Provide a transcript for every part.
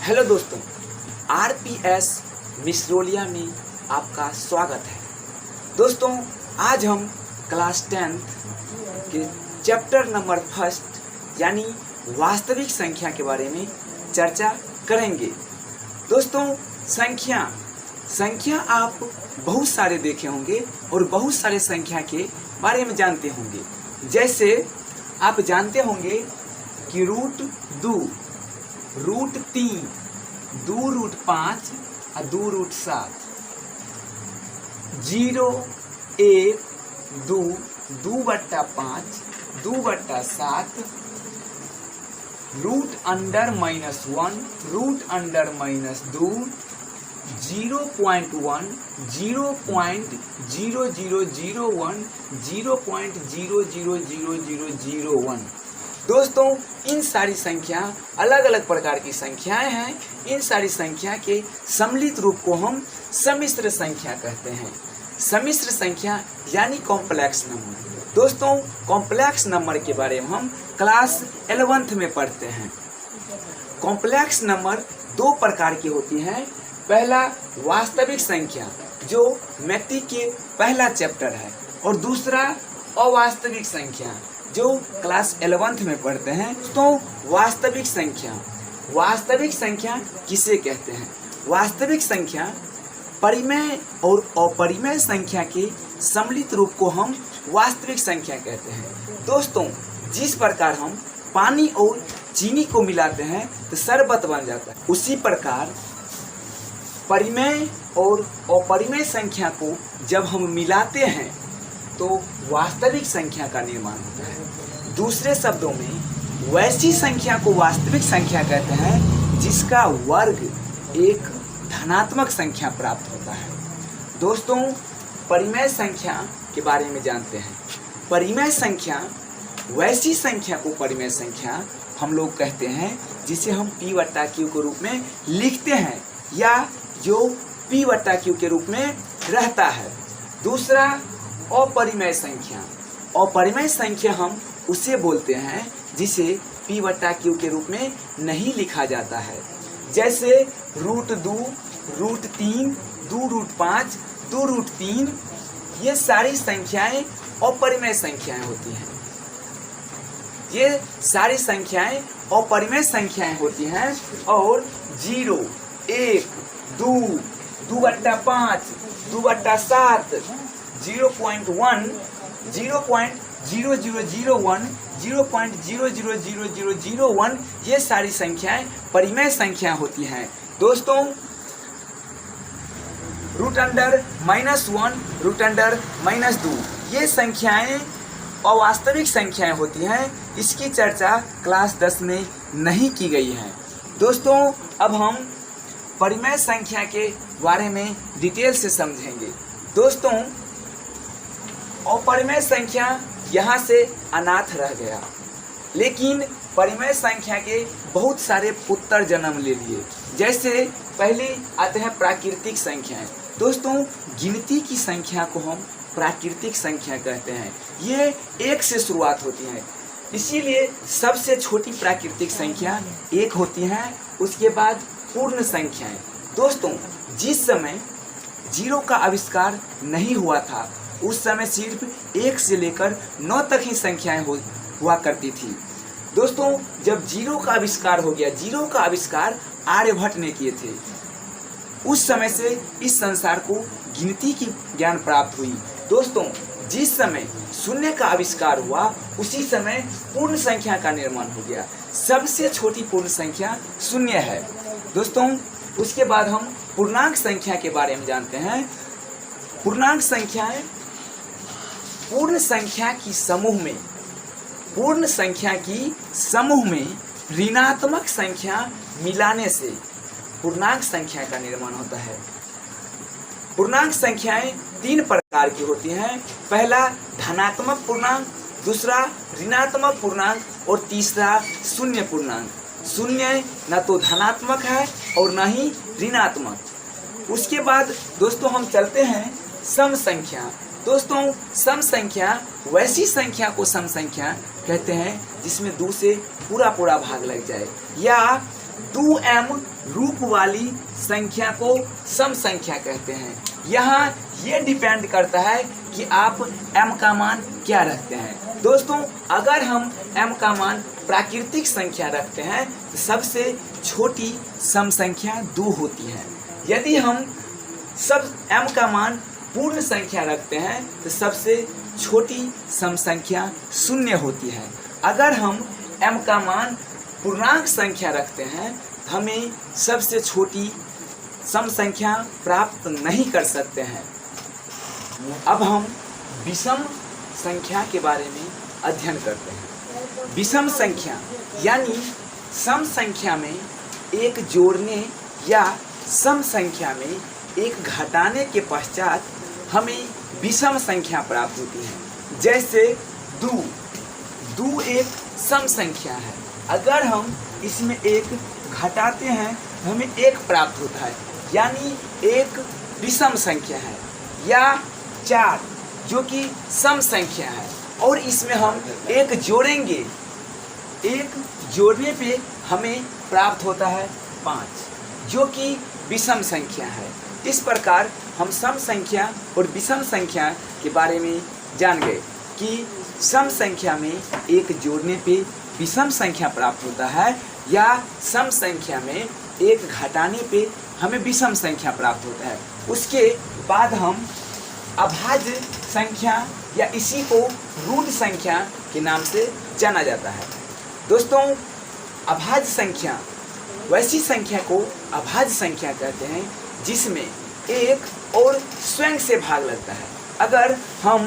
Hello दोस्तों, RPS मिसरोलिया में आपका स्वागत है। दोस्तों, आज हम क्लास 10th के चैप्टर नंबर फर्स्ट यानी वास्तविक संख्या के बारे में चर्चा करेंगे। दोस्तों, संख्या आप बहुत सारे देखे होंगे और बहुत सारे संख्या के बारे में जानते होंगे। जैसे आप जानते होंगे कि √2, √3, 2√5 और 2√7, 0, 1, 2, 2/5, 2/7, √−1, √−2, 0.1, 0.0001, 0.000001। दोस्तों, इन सारी संख्या अलग अलग प्रकार की संख्याएं हैं। इन सारी संख्या के सम्मिलित रूप को हम सम्मिश्र संख्या कहते हैं। सम्मिश्र संख्या यानी कॉम्प्लेक्स नंबर। दोस्तों, कॉम्प्लेक्स नंबर के बारे में हम क्लास 11th में पढ़ते हैं। कॉम्प्लेक्स नंबर दो प्रकार की होती हैं। पहला वास्तविक संख्या जो मैट्रिक के पहला चैप्टर है, और दूसरा अवास्तविक संख्या जो क्लास 11th में पढ़ते हैं। तो वास्तविक संख्या किसे कहते हैं? वास्तविक संख्या परिमेय और अपरिमेय संख्या के सम्मिलित रूप को हम वास्तविक संख्या कहते हैं। दोस्तों, जिस प्रकार हम पानी और चीनी को मिलाते हैं तो शरबत बन जाता है, उसी प्रकार परिमेय और अपरिमेय संख्या को जब हम मिलाते हैं तो वास्तविक संख्या का निर्माण होता है। दूसरे शब्दों में, वैसी संख्या को वास्तविक संख्या कहते हैं जिसका वर्ग एक धनात्मक संख्या प्राप्त होता है। दोस्तों, परिमेय संख्या के बारे में जानते हैं। परिमेय संख्या वैसी संख्या को परिमेय संख्या हम लोग कहते हैं जिसे हम P/Q के रूप में लिखते हैं या जो P/Q के रूप में रहता है। दूसरा अपरिमेय संख्या। अपरिमेय संख्या हम उसे बोलते हैं जिसे P/Q के रूप में नहीं लिखा जाता है। जैसे √2, √3, 2√5, 2√3, ये सारी संख्याएं अपरिमेय संख्याएं होती हैं। ये सारी संख्याएं अपरिमेय संख्याएं होती हैं और 0, 1, 2, 2/5, 2/7, 0.1, 0.0001, 0.000001 ये सारी संख्याएं परिमेय संख्या होती हैं। दोस्तों, √−1, √−2 ये संख्याएं अवास्तविक संख्याएं होती हैं। इसकी चर्चा क्लास 10 में नहीं की गई है। दोस्तों, अब हम परिमेय संख्या के बारे में डिटेल से समझेंगे। दोस्तों, अपरिमेय संख्या यहाँ से अनाथ रह गया, लेकिन परिमेय संख्या के बहुत सारे पुत्र जन्म ले लिए। जैसे पहले आते हैं प्राकृतिक संख्याएं। दोस्तों, गिनती की संख्या को हम प्राकृतिक संख्या कहते हैं। ये 1 से शुरुआत होती है, इसीलिए सबसे छोटी प्राकृतिक संख्या 1 होती है। उसके बाद पूर्ण संख्याएं। दोस्तों, जिस समय 0 का आविष्कार नहीं हुआ था उस समय सिर्फ 1 से लेकर 9 तक ही संख्याएं हुआ करती थी। दोस्तों, जब 0 का आविष्कार हो गया, 0 का आविष्कार आर्यभट्ट ने किए थे, उस समय से इस संसार को गिनती की ज्ञान प्राप्त हुई। दोस्तों, जिस समय शून्य का आविष्कार हुआ उसी समय पूर्ण संख्या का निर्माण हो गया। सबसे छोटी पूर्ण संख्या 0 है। दोस्तों, उसके बाद हम पूर्णांक संख्या के बारे में जानते हैं। पूर्णांक संख्याएं पूर्ण संख्या की समूह में ऋणात्मक संख्या मिलाने से पूर्णांक संख्या का निर्माण होता है। पूर्णांक संख्याएं 3 प्रकार की होती हैं। पहला धनात्मक पूर्णांक, दूसरा ऋणात्मक पूर्णांक और तीसरा शून्य पूर्णांक। शून्य न तो धनात्मक है और न ही ऋणात्मक। उसके बाद दोस्तों हम चलते हैं सम संख्या। दोस्तों, सम संख्या वैसी संख्या को सम संख्या कहते हैं जिसमें 2 से पूरा भाग लग जाए, या 2m रूप वाली संख्या को सम संख्या कहते हैं। यहाँ ये डिपेंड करता है कि आप m का मान क्या रखते हैं। दोस्तों, अगर हम m का मान प्राकृतिक संख्या रखते हैं तो सबसे छोटी सम संख्या 2 होती है। यदि हम सब m का मान पूर्ण संख्या रखते हैं तो सबसे छोटी सम संख्या 0 होती है। अगर हम m का मान पूर्णांक संख्या रखते हैं तो हमें सबसे छोटी सम संख्या प्राप्त नहीं कर सकते हैं। अब हम विषम संख्या के बारे में अध्ययन करते हैं। विषम संख्या यानी सम संख्या में एक जोड़ने या सम संख्या में एक घटाने के पश्चात हमें विषम संख्या प्राप्त होती है। जैसे 2 एक सम संख्या है। अगर हम इसमें एक घटाते हैं तो हमें 1 प्राप्त होता है, यानी एक विषम संख्या है। या 4 जो कि सम संख्या है और इसमें हम 1 जोड़ेंगे, 1 जोड़ने पे हमें प्राप्त होता है 5 जो कि विषम संख्या है। इस प्रकार हम सम संख्या और विषम संख्या के बारे में जान गए कि सम संख्या में 1 जोड़ने पे विषम संख्या प्राप्त होता है या सम संख्या में 1 घटाने पे हमें विषम संख्या प्राप्त होता है। उसके बाद हम अभाज्य संख्या या इसी को रूट संख्या के नाम से जाना जाता है। दोस्तों, अभाज्य संख्या वैसी संख्या को अभाज्य संख्या कहते हैं जिसमें 1 और स्वयं से भाग लगता है। अगर हम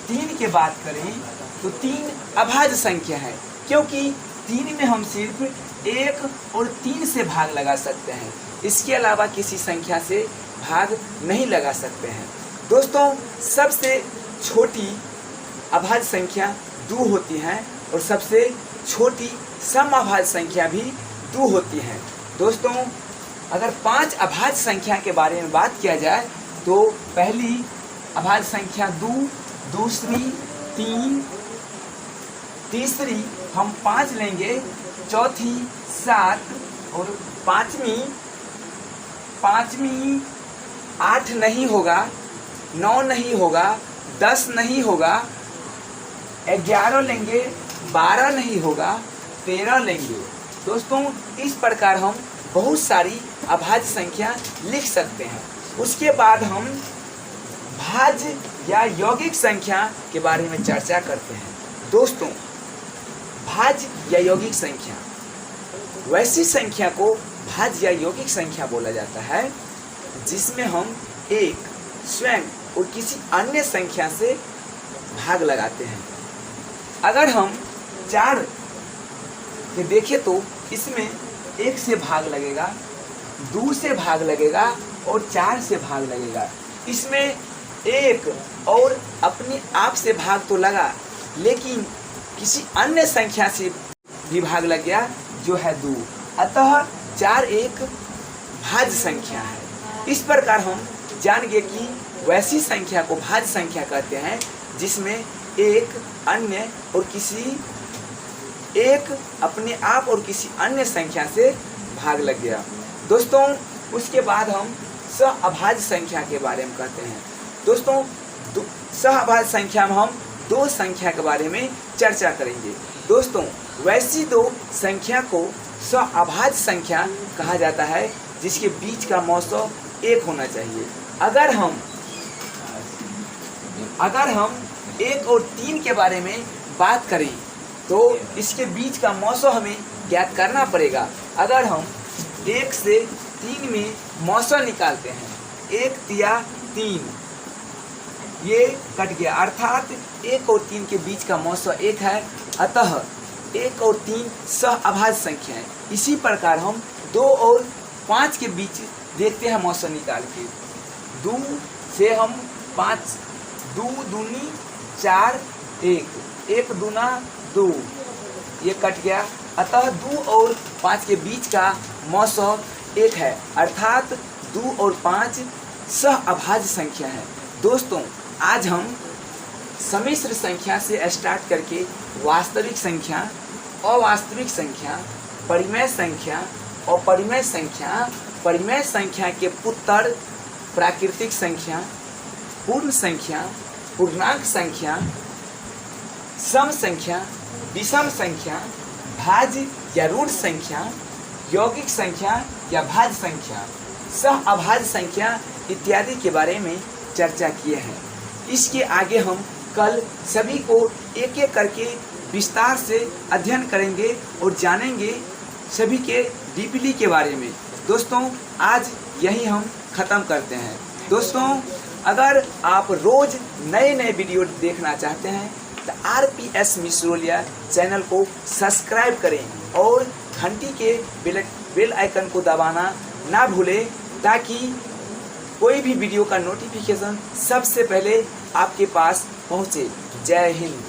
3 की बात करें तो 3 अभाज्य संख्या है, क्योंकि 3 में हम सिर्फ 1 और 3 से भाग लगा सकते हैं। इसके अलावा किसी संख्या से भाग नहीं लगा सकते हैं। दोस्तों, सबसे छोटी अभाज्य संख्या 2 होती है और सबसे छोटी सम अभाज्य संख्या भी 2 होती है। दोस्तों, अगर 5 अभाज्य संख्या के बारे में बात किया जाए तो पहली अभाज्य संख्या 2, दूसरी 3, तीसरी हम 5 लेंगे, चौथी 7 और पाँचवीं 8 नहीं होगा, 9 नहीं होगा, 10 नहीं होगा, 11 लेंगे, 12 नहीं होगा, 13 लेंगे। दोस्तों, इस प्रकार हम बहुत सारी अभाज्य संख्या लिख सकते हैं। उसके बाद हम भाज्य या यौगिक संख्या के बारे में चर्चा करते हैं। दोस्तों, भाज्य या यौगिक संख्या वैसी संख्या को भाज्य या यौगिक संख्या बोला जाता है जिसमें हम एक स्वयं और किसी अन्य संख्या से भाग लगाते हैं। अगर हम 4 के देखें तो इसमें 1 से भाग लगेगा, 2 से भाग लगेगा और 4 से भाग लगेगा। इसमें 1 और अपने आप से भाग तो लगा, लेकिन किसी अन्य संख्या से भी भाग लग गया जो है 2। अतः 4 एक भाज्य संख्या है। इस प्रकार हम जान गए कि वैसी संख्या को भाज्य संख्या कहते हैं जिसमें एक अन्य और किसी एक अपने आप और किसी अन्य संख्या से भाग लग गया। दोस्तों, उसके बाद हम सहअभाज्य संख्या के बारे में कहते हैं। दोस्तों, सहअभाज्य संख्या में हम 2 संख्या के बारे में चर्चा करेंगे। दोस्तों, वैसी 2 संख्या को सहअभाज्य संख्या कहा जाता है जिसके बीच का मौसो 1 होना चाहिए। अगर हम 1 और 3 के बारे में बात करें तो इसके बीच का मौसो हमें ज्ञात करना पड़ेगा। अगर हम 1 से 3 में मौसो निकालते हैं, 1 तिया 3, ये कट गया, अर्थात 1 और 3 के बीच का मौसो 1 है। अतः 1 और 3 सहअभाज्य संख्या है। इसी प्रकार हम 2 और 5 के बीच देखते हैं मौसो निकाल के। 2 से हम 5, 2 दूनी 4, 1 दूना 2, ये कट गया। अतः 2 और 5 के बीच का मौसो 1 है, अर्थात 2 और 5 सहअभाज्य संख्या है। दोस्तों, आज हम सम्मिश्र संख्या से स्टार्ट करके वास्तविक संख्या, अवास्तविक संख्या, परिमेय संख्या अपरिमेय संख्या, परिमेय संख्या के पुत्र, प्राकृतिक संख्या, पूर्ण संख्या, पूर्णांक संख्या, सम संख्या, विषम संख्या, भाज्य या ऋण संख्या, यौगिक संख्या या भाज्य संख्या, सह अभाज्य संख्या इत्यादि के बारे में चर्चा किए हैं। इसके आगे हम कल सभी को एक एक करके विस्तार से अध्ययन करेंगे और जानेंगे सभी के डीपली के बारे में। दोस्तों आज यही हम ख़त्म करते हैं। दोस्तों अगर आप रोज़ नए नए वीडियो देखना चाहते हैं तो RPS मिश्रोलिया चैनल को सब्सक्राइब करें और घंटी के बेल आइकन को दबाना ना भूलें, ताकि कोई भी वीडियो का नोटिफिकेशन सबसे पहले आपके पास पहुँचे। जय हिंद।